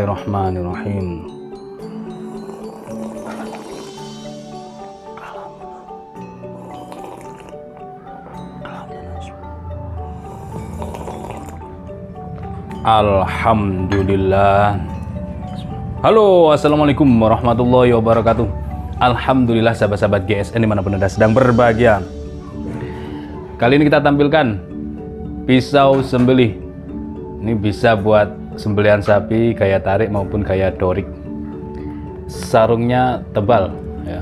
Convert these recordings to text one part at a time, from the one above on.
Bismillahirrahmanirrahim. Alhamdulillah. Halo, assalamualaikum warahmatullahi wabarakatuh. Alhamdulillah sahabat-sahabat GSN dimanapun Anda sedang berbahagia. Kali ini kita tampilkan pisau sembelih. Ini bisa buat sembelihan sapi gaya tarik maupun gaya dorik. Sarungnya tebal, ya,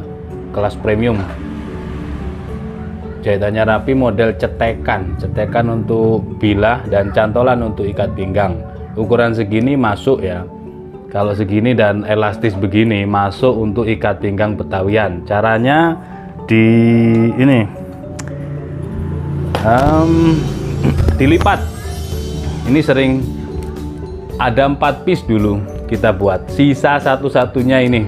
kelas premium. Jahitannya rapi, model cetekan untuk bilah dan cantolan untuk ikat pinggang. Ukuran segini masuk ya. Kalau segini dan elastis begini masuk untuk ikat pinggang Betawian. Caranya dilipat. Ini sering ada 4 piece dulu kita buat. Sisa satu-satunya ini.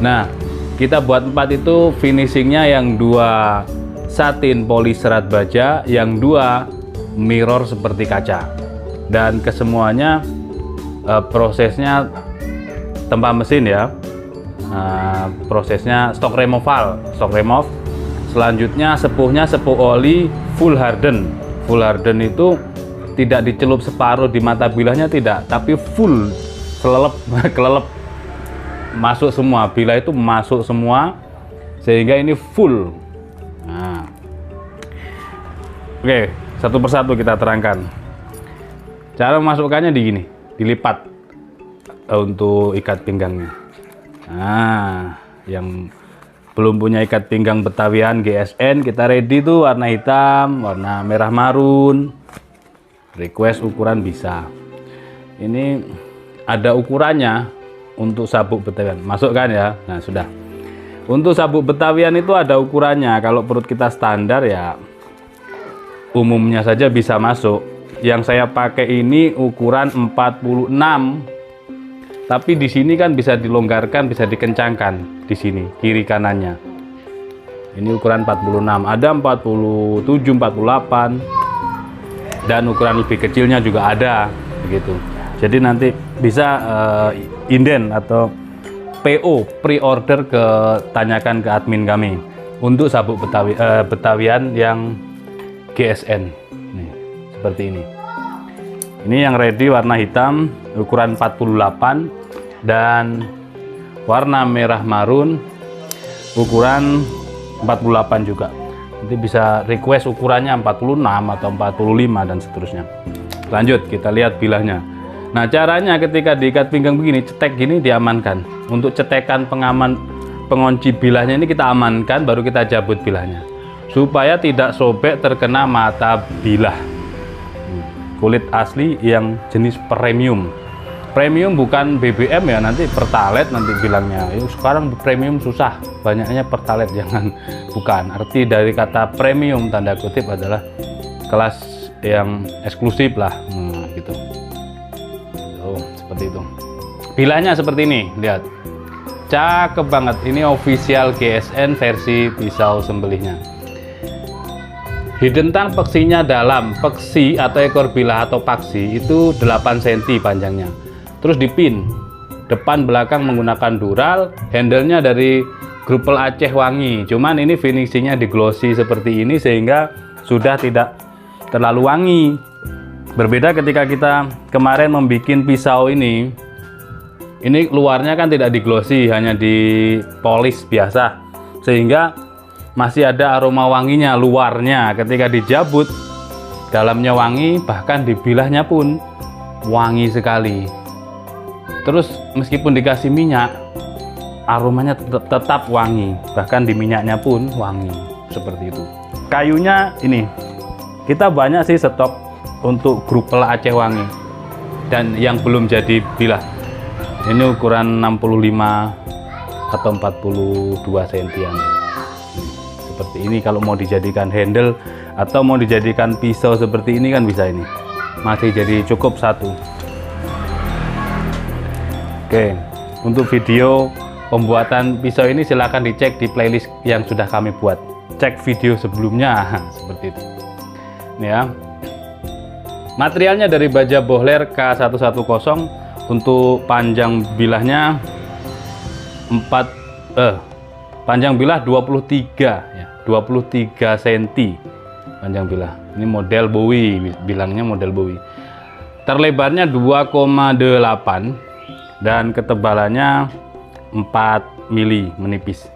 Nah, kita buat 4 itu finishingnya yang 2 satin poli serat baja, yang 2 mirror seperti kaca, dan kesemuanya prosesnya tanpa mesin ya. Prosesnya stock remove. Selanjutnya sepuhnya sepuh oli full harden. Full harden itu tidak dicelup separuh di mata bilahnya, tidak, tapi full kelelep masuk semua, bilah itu masuk semua sehingga ini full. Nah, oke, satu persatu kita terangkan. Cara memasukkannya gini, dilipat untuk ikat pinggangnya. Nah, yang belum punya ikat pinggang Betawian GSN, kita ready tuh warna hitam, warna merah marun. Request ukuran bisa. Ini ada ukurannya. Untuk sabuk Betawian masukkan ya. Nah, sudah. Untuk sabuk Betawian itu ada ukurannya. Kalau perut kita standar ya umumnya saja bisa masuk. Yang saya pakai ini ukuran 46. Tapi di sini kan bisa dilonggarkan, bisa dikencangkan di sini kiri kanannya. Ini ukuran 46. Ada 47, 48 dan ukuran lebih kecilnya juga ada begitu. Jadi nanti bisa inden atau PO pre-order tanyakan ke admin kami untuk sabuk Betawian yang GSN. Nih, seperti ini. Ini yang ready warna hitam ukuran 48 dan warna merah marun ukuran 48 juga. Nanti bisa request ukurannya 46 atau 45 dan seterusnya. Lanjut kita lihat bilahnya. Nah, caranya ketika diikat pinggang begini, cetek gini diamankan. Untuk cetekan pengaman pengunci bilahnya ini kita amankan, baru kita cabut bilahnya. Supaya tidak sobek terkena mata bilah. Kulit asli yang jenis premium. Premium bukan BBM ya, nanti Pertalite nanti bilangnya. Sekarang premium susah, banyaknya Pertalite, jangan. Bukan, arti dari kata premium tanda kutip adalah kelas yang eksklusif lah. Gitu. Seperti itu. Bilahnya seperti ini, lihat. Cakep banget. Ini official GSN versi pisau sembelihnya. Hidentang peksinya dalam. Peksi atau ekor bilah atau paksi itu 8 cm panjangnya. Terus dipin. Depan belakang menggunakan dural, handle-nya dari Grupel Aceh Wangi. Cuman ini finishingnya di glossy seperti ini sehingga sudah tidak terlalu wangi. Berbeda ketika kita kemarin membuat pisau ini luarnya kan tidak di glossy, hanya di polish biasa, sehingga masih ada aroma wanginya luarnya. Ketika dijabut, dalamnya wangi, bahkan di bilahnya pun wangi sekali. Terus meskipun dikasih minyak, aromanya tetap wangi, bahkan di minyaknya pun wangi, seperti itu. Kayunya ini, kita banyak sih stok untuk Grupel Aceh Wangi dan yang belum jadi bilah. Ini ukuran 65 atau 42 cm. Seperti ini kalau mau dijadikan handle atau mau dijadikan pisau seperti ini kan bisa ini. Masih jadi cukup satu. Oke, untuk video pembuatan pisau ini silahkan dicek di playlist yang sudah kami buat. Cek video sebelumnya seperti itu. Ini ya. Materialnya dari baja Bohler K110. Untuk panjang bilahnya panjang bilah 23 ya, 23 cm panjang bilah. Ini model Bowie, bilangnya model Bowie. Terlebarnya 2,8 dan ketebalannya 4 mili, menipis.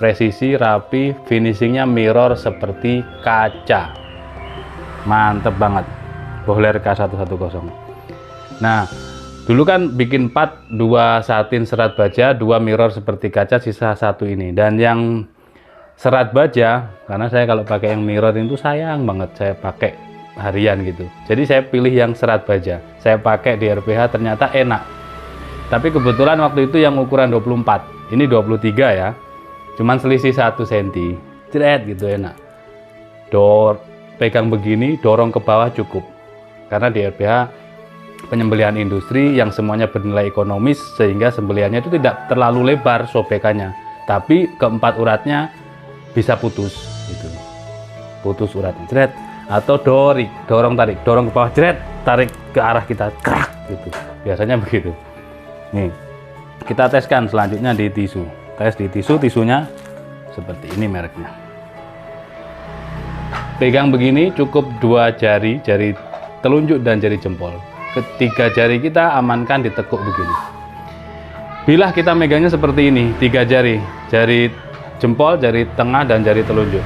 Presisi, rapi, finishingnya mirror seperti kaca. Mantep banget Bohler K110. Nah, dulu kan bikin 4, 2 satin serat baja, 2 mirror seperti kaca, sisa 1 ini. Dan yang serat baja, karena saya kalau pakai yang mirror itu sayang banget saya pakai harian gitu. Jadi saya pilih yang serat baja. Saya pakai di RPH, ternyata enak. Tapi kebetulan waktu itu yang ukuran 24, ini 23 ya. Cuman selisih 1 cm. Jret gitu, enak. Pegang begini, dorong ke bawah cukup. Karena di RPH penyembelihan industri yang semuanya bernilai ekonomis, sehingga sembelihannya itu tidak terlalu lebar sobekannya, tapi keempat uratnya bisa putus gitu. Putus uratnya, jret. Atau dorong tarik, dorong ke bawah, jret, tarik ke arah kita, krak gitu. Biasanya begitu. Nih, kita teskan selanjutnya di tisu. Tes di tisu, tisunya seperti ini mereknya. Pegang begini cukup 2 jari, jari telunjuk dan jari jempol. Ketiga jari kita amankan ditekuk begini. Bilah kita megangnya seperti ini, 3 jari, jari jempol, jari tengah, dan jari telunjuk.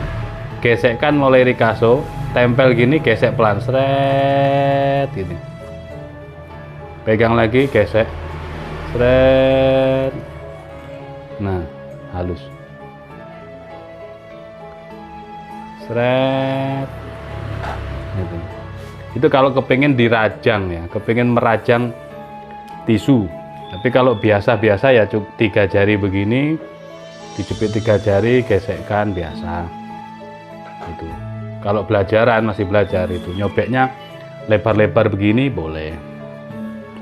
Gesekkan mulai rikaso, tempel gini, gesek pelan, seret gini. Pegang lagi, gesek, seret. Nah, halus. Seret. Gitu. Itu kalau kepengen dirajang ya, kepengen merajang tisu. Tapi kalau biasa-biasa ya 3 jari begini, dijepit 3 jari, gesekkan biasa. Itu. Kalau belajaran, masih belajar itu, nyobeknya lebar-lebar begini boleh.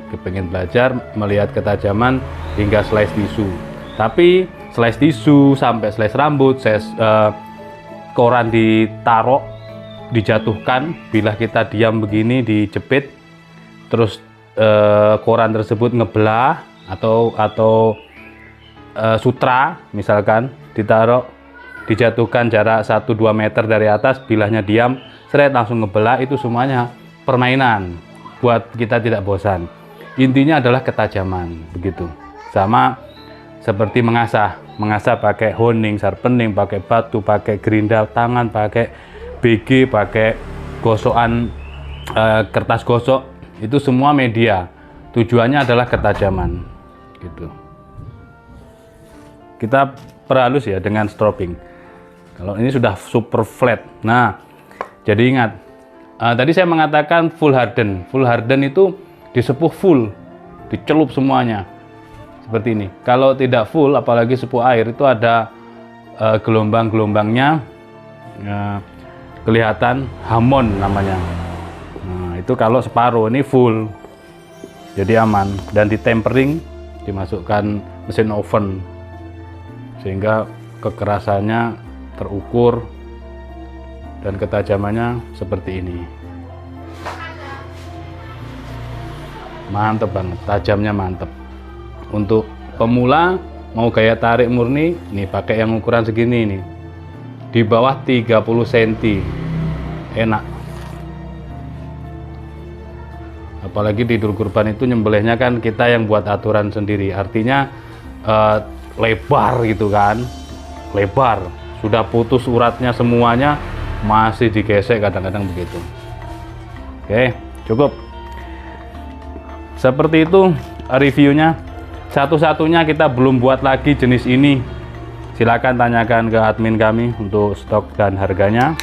Kepengen belajar melihat ketajaman hingga slice tisu. Tapi slice tisu sampai slice rambut, koran ditaruh, dijatuhkan, bilah kita diam begini dijepit, terus koran tersebut ngebelah atau sutra misalkan ditaruh, dijatuhkan jarak 1-2 meter dari atas, bilahnya diam, seret langsung ngebelah, itu semuanya permainan buat kita tidak bosan. Intinya adalah ketajaman begitu. Sama seperti mengasah pakai honing, sharpening, pakai batu, pakai gerinda tangan, pakai BG, pakai gosokan kertas gosok, itu semua media. Tujuannya adalah ketajaman gitu. Kita perhalus ya dengan stropping. Kalau ini sudah super flat. Nah, jadi ingat, tadi saya mengatakan full harden. Full harden itu disepuh full, dicelup semuanya. Seperti ini. Kalau tidak full, apalagi sepuh air, itu ada gelombang-gelombangnya, kelihatan hamon namanya. Nah, itu kalau separuh, ini full, jadi aman. Dan di tempering, dimasukkan mesin oven, sehingga kekerasannya terukur dan ketajamannya seperti ini. Mantep banget, tajamnya mantep. Untuk pemula mau gaya tarik murni, nih pakai yang ukuran segini nih, di bawah 30 cm, enak. Apalagi di Idul Kurban itu nyembelihnya kan kita yang buat aturan sendiri, artinya lebar gitu kan, lebar, sudah putus uratnya semuanya, masih digesek kadang-kadang begitu. Oke, cukup. Seperti itu reviewnya. Satu-satunya kita belum buat lagi jenis ini. Silakan tanyakan ke admin kami untuk stok dan harganya.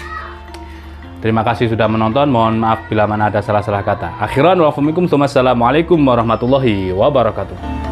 Terima kasih sudah menonton. Mohon maaf bila mana ada salah-salah kata. Akhiran wassalamualaikum warahmatullahi wabarakatuh.